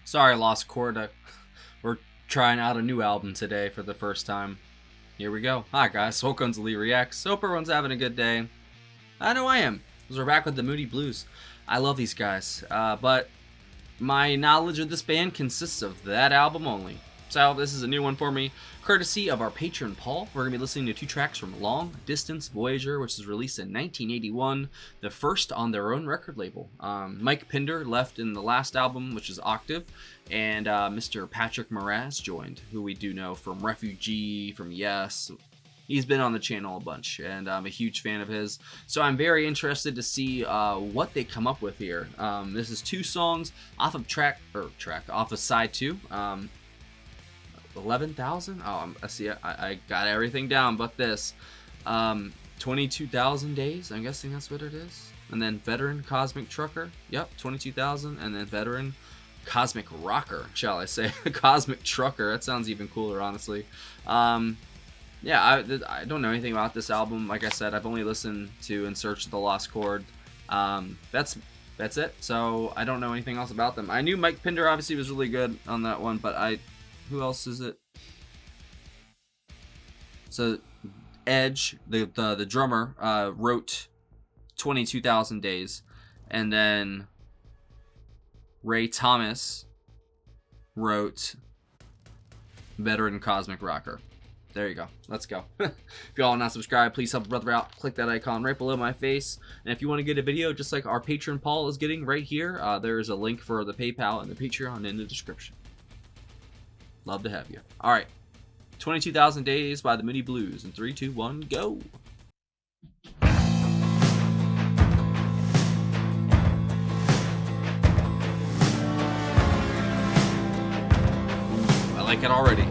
Sorry, Lost Chord. We're trying out a new album today for the first time. Here we go. Hi guys, welcome to Lee Reacts. Hope everyone's having a good day. I know I am, because we're back with the Moody Blues. I love these guys, but my knowledge of this band consists of that album only. So this is a new one for me, courtesy of our patron Paul. We're going to be listening to 2 tracks from Long Distance Voyager, which was released in 1981, the first on their own record label. Mike Pinder left in the last album, which is Octave, and Mr. Patrick Moraz joined, who we do know from Refugee, from Yes. He's been on the channel a bunch, and I'm a huge fan of his. So I'm very interested to see what they come up with here. This is 2 songs off of off of side 2. 11,000? Oh, I see. I got everything down, but this. 22,000 days. I'm guessing that's what it is. And then Veteran Cosmic Trucker. Yep, 22,000. And then Veteran Cosmic Rocker, shall I say? Cosmic Trucker. That sounds even cooler, honestly. Yeah, I don't know anything about this album. Like I said, I've only listened to In Search of the Lost Chord. That's it. So I don't know anything else about them. I knew Mike Pinder obviously was really good on that one, but who else is it? So Edge, the drummer, wrote 22,000 Days, and then Ray Thomas wrote Veteran Cosmic Rocker. There you go. Let's go. If y'all are not subscribed, please help a brother out. Click that icon right below my face. And if you want to get a video just like our patron Paul is getting right here, there is a link for the PayPal and the Patreon in the description. Love to have you. All right. 22,000 Days by the Moody Blues. In 3, 2, 1, go. I like it already.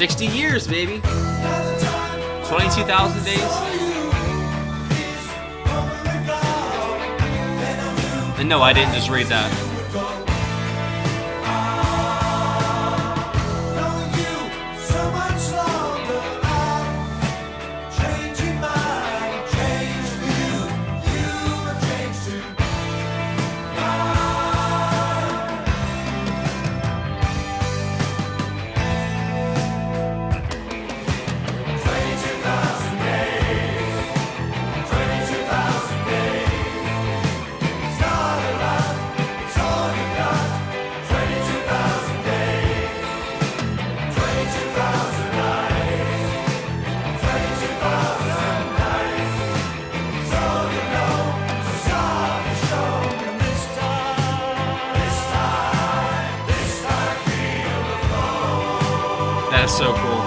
60 years, baby. 22,000 days. And no, I didn't just read that. That is so cool.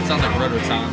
Sounds like Rototom.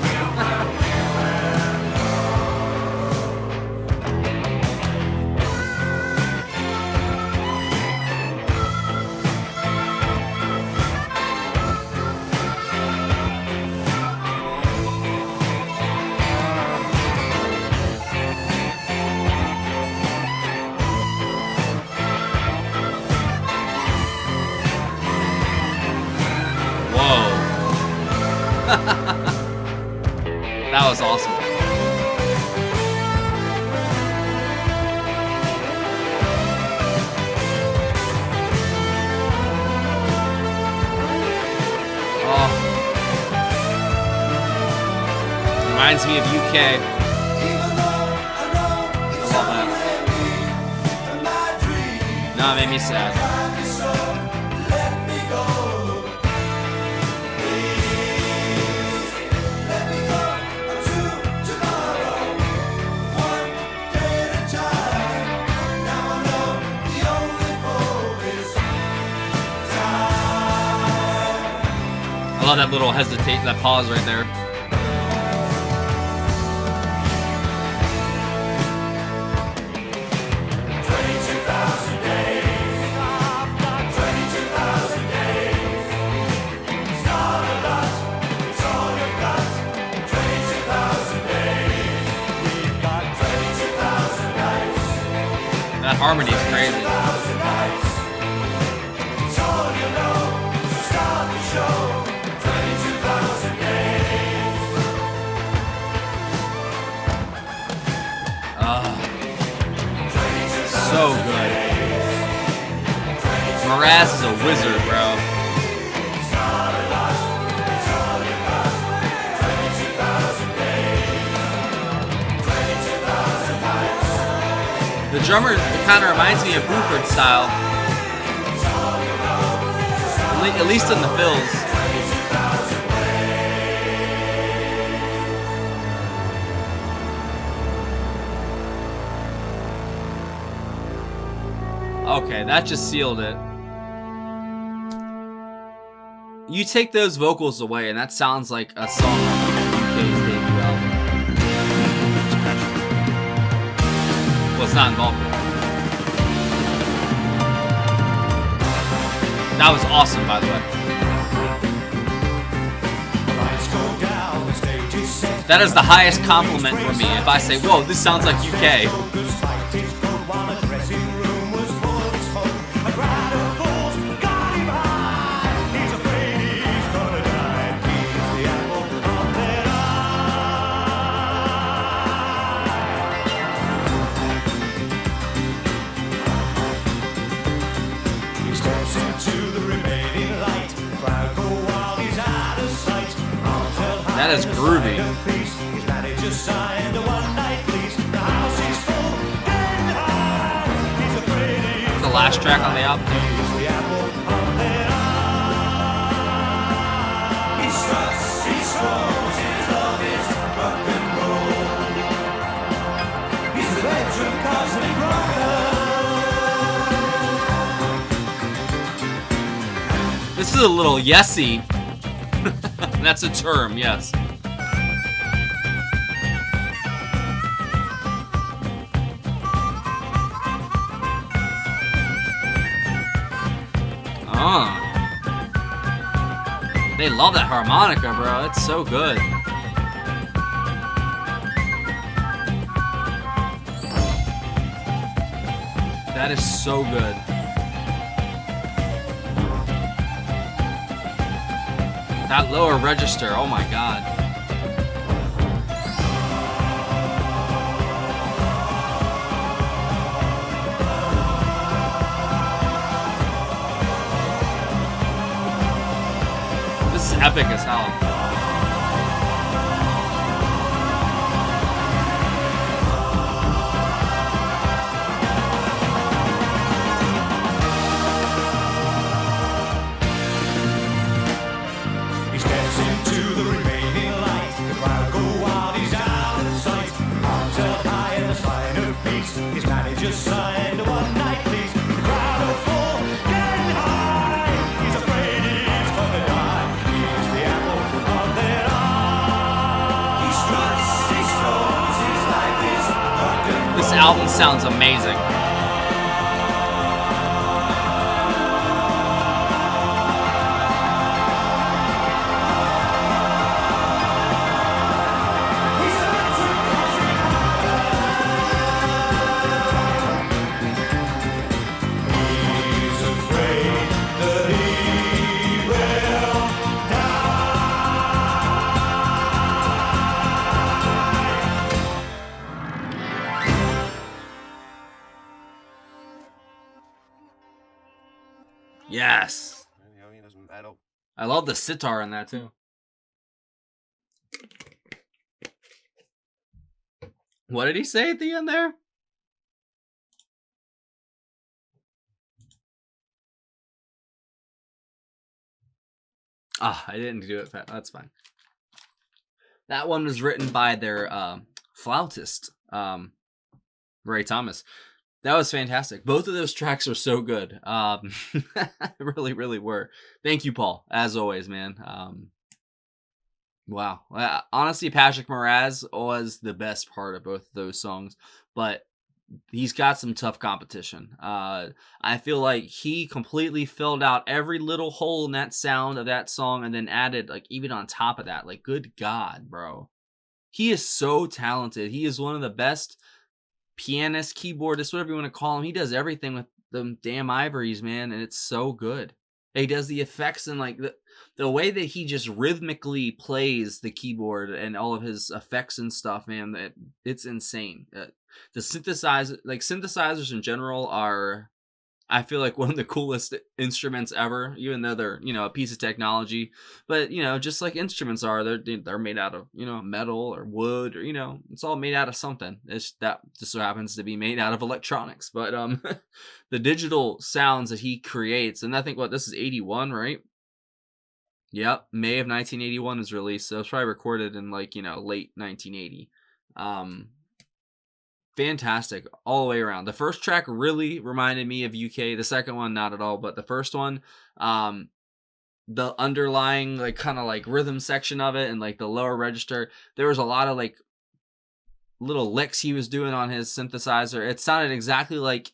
Reminds me of UK. I love that. No, it made me sad. I love that little hesitate, that pause right there. That harmony is crazy. So good. Moraz is a wizard, bro. The drummer kind of reminds me of Buford style, at least in the fills. Okay, that just sealed it. You take those vocals away, and that sounds like a song on UK's debut album. Well, it's not involved. That was awesome, by the way. That is the highest compliment for me if I say, whoa, this sounds like UK. That is groovy. The last track on the album. This is a little yesy. That's a term, yes. They love that harmonica, bro. It's so good. That is so good. That lower register, oh my god. This is epic as hell. This album sounds amazing. Yes. I love the sitar in that too. What did he say at the end there? Ah, I didn't do it. That's fine. That one was written by their flautist, Ray Thomas. That was fantastic. Both of those tracks are so good. Really, really were. Thank you, Paul, as always, man. Wow. Honestly, Patrick Moraz was the best part of both of those songs, but he's got some tough competition. I feel like he completely filled out every little hole in that sound of that song and then added, like, even on top of that, like, good God, bro. He is so talented. He is one of the best pianist, keyboardist, whatever you want to call him. He does everything with them damn ivories, man, and it's so good. He does the effects and like the way that he just rhythmically plays the keyboard and all of his effects and stuff, man. It's insane. The synthesizers in general are, I feel like, one of the coolest instruments ever, even though they're, a piece of technology. But, just like instruments are, they're made out of, metal or wood or, it's all made out of something. It's that just so happens to be made out of electronics. But the digital sounds that he creates, and I think this is 81, right? Yep, May of 1981 is released. So it's probably recorded in late 1980. Fantastic all the way around. The first track really reminded me of UK. The second one, not at all. But the first one, the underlying kind of rhythm section of it and like the lower register, there was a lot of little licks he was doing on his synthesizer. It sounded exactly like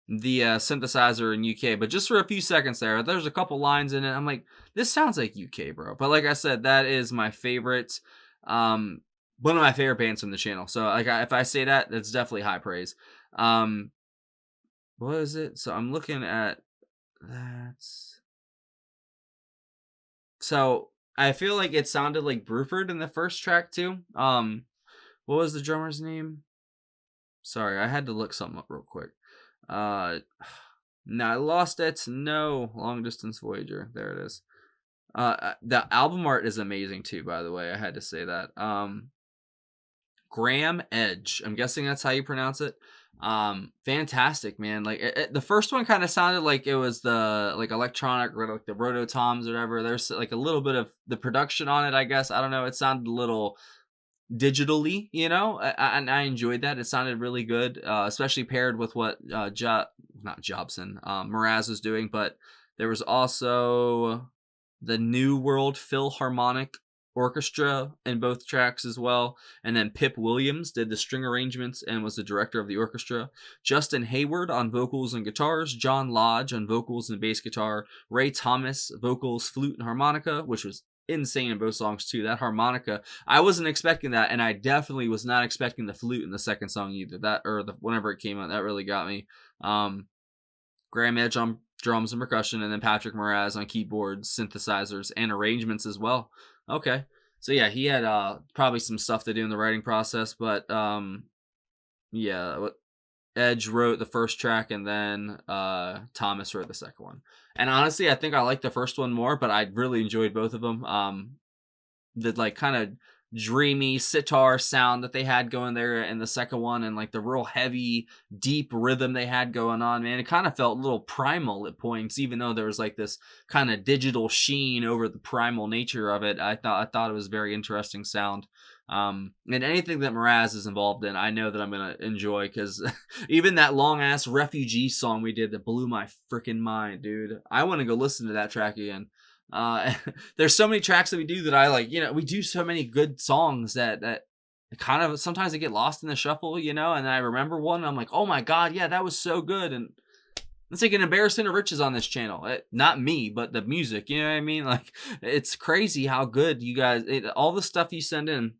the synthesizer in UK, but just for a few seconds there's a couple lines in it. I'm like, this sounds like UK, bro. But like I said, that is my favorite. One of my favorite bands from the channel. So if I say that, that's definitely high praise. What is it? So I'm looking at that. So I feel like it sounded like Bruford in the first track too. What was the drummer's name? Sorry, I had to look something up real quick. No, I lost it. No, Long Distance Voyager. There it is. The album art is amazing too, by the way. I had to say that. Graham Edge. I'm guessing that's how you pronounce it. Fantastic, man. Like the first one kind of sounded like it was the electronic or like the rototoms or whatever. There's like a little bit of the production on it, I guess. I don't know. It sounded a little digitally, and I enjoyed that. It sounded really good, especially paired with what not Jobson, Moraz was doing. But there was also the New World Philharmonic Orchestra in both tracks as well. And then Pip Williams did the string arrangements and was the director of the orchestra. Justin Hayward on vocals and guitars, John Lodge on vocals and bass guitar, Ray Thomas vocals, flute, and harmonica, which was insane in both songs too. That harmonica, I wasn't expecting that, and I definitely was not expecting the flute in the second song either. That or whenever it came out, that really got me. Graham Edge on drums and percussion, and then Patrick Moraz on keyboards, synthesizers, and arrangements as well. Okay, so yeah, he had probably some stuff to do in the writing process, but yeah, Edge wrote the first track, and then Thomas wrote the second one. And honestly, I think I like the first one more, but I really enjoyed both of them. The kind of dreamy sitar sound that they had going there in the second one, and the real heavy, deep rhythm they had going on, man, it kind of felt a little primal at points, even though there was this kind of digital sheen over the primal nature of it. I thought it was very interesting sound. And anything that Moraz is involved in, I know that I'm gonna enjoy, because even that long ass refugee song we did that blew my freaking mind, dude. I want to go listen to that track again. There's so many tracks that we do that I like. We do so many good songs that kind of sometimes they get lost in the shuffle, and I remember one, and I'm like, oh my god, yeah, that was so good. And it's like an embarrassment of riches on this channel. Not me, but the music. You know what I mean? Like, it's crazy how good you guys. All the stuff you send in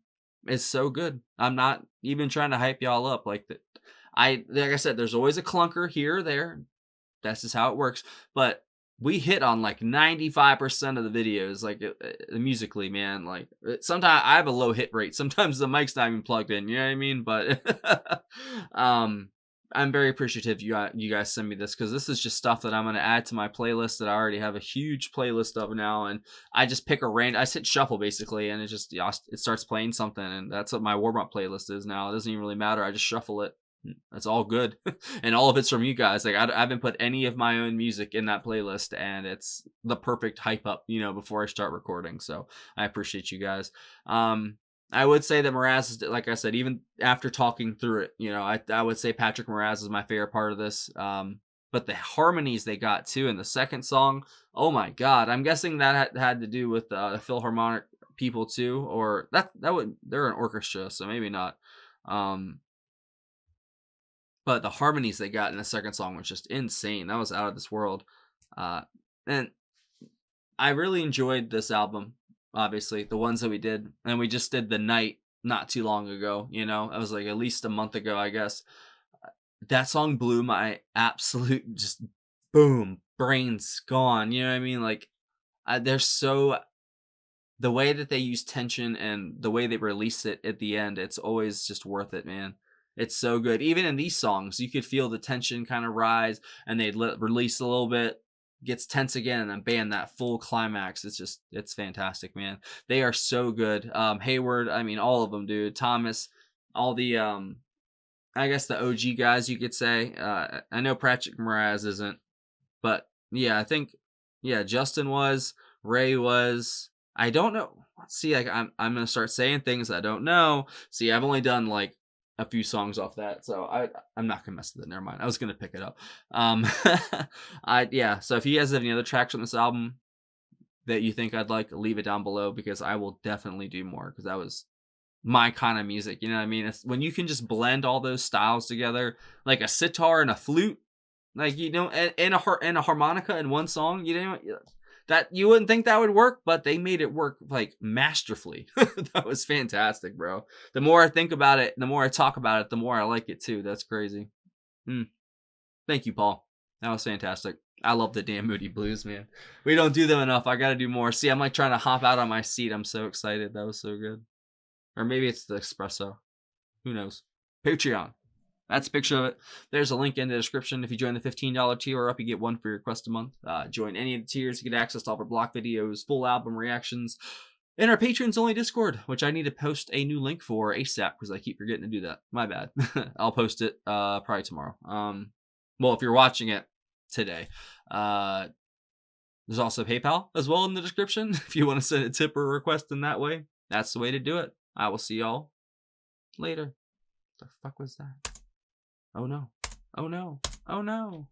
is so good. I'm not even trying to hype y'all up like that. Like I said, there's always a clunker here or there. That's just how it works. But we hit on 95% of the videos, musically, man. Sometimes I have a low hit rate. Sometimes the mic's not even plugged in. You know what I mean? But I'm very appreciative you guys send me this, because this is just stuff that I'm gonna add to my playlist that I already have a huge playlist of now, and I just pick a random. I hit shuffle basically, and it just it starts playing something, and that's what my warm up playlist is now. It doesn't even really matter. I just shuffle it. That's all good, and all of it's from you guys. Like I haven't put any of my own music in that playlist, and it's the perfect hype up, before I start recording. So I appreciate you guys. I would say that Moraz is, like I said, even after talking through it, I would say Patrick Moraz is my favorite part of this. But the harmonies they got too in the second song, oh my god! I'm guessing that had to do with the Philharmonic people too, or that would they're an orchestra, so maybe not. Um, but the harmonies they got in the second song was just insane. That was out of this world. And I really enjoyed this album, obviously, the ones that we did. And we just did The Night not too long ago, It was like at least a month ago, I guess. That song blew my absolute just boom, brains gone. You know what I mean? Like, they're so the way that they use tension and the way they release it at the end, it's always just worth it, man. It's so good. Even in these songs, you could feel the tension kind of rise, and they'd release a little bit, gets tense again, and then bam, that full climax. It's fantastic, man. They are so good. Hayward, I mean, all of them, dude. Thomas, all the I guess the OG guys, you could say. I know Patrick Moraz isn't, but yeah, I think yeah, Justin was, Ray was. I don't know. See, like I'm gonna start saying things I don't know. See, I've only done like a few songs off that, so I'm not gonna mess with it. Never mind. I was gonna pick it up. Yeah. So if you guys have any other tracks on this album that you think I'd like, leave it down below, because I will definitely do more, because that was my kind of music. You know what I mean? It's when you can just blend all those styles together, like a sitar and a flute, like and a harmonica in one song. That you wouldn't think that would work, but they made it work like masterfully. That was fantastic, bro. The more I think about it, the more I talk about it, the more I like it too. That's crazy. Thank you, Paul. That was fantastic. I love the damn Moody Blues, man. We don't do them enough. I got to do more. See, I'm like trying to hop out on my seat. I'm so excited. That was so good. Or maybe it's the espresso. Who knows? Patreon. That's a picture of it. There's a link in the description. If you join the $15 tier or up, you get one for your quest a month. Join any of the tiers. You get access to all our block videos, full album reactions, and our patrons only Discord, which I need to post a new link for ASAP because I keep forgetting to do that. My bad. I'll post it probably tomorrow. Well, if you're watching it today. There's also PayPal as well in the description. If you want to send a tip or a request in that way, that's the way to do it. I will see y'all later. What the fuck was that? Oh no. Oh no. Oh no.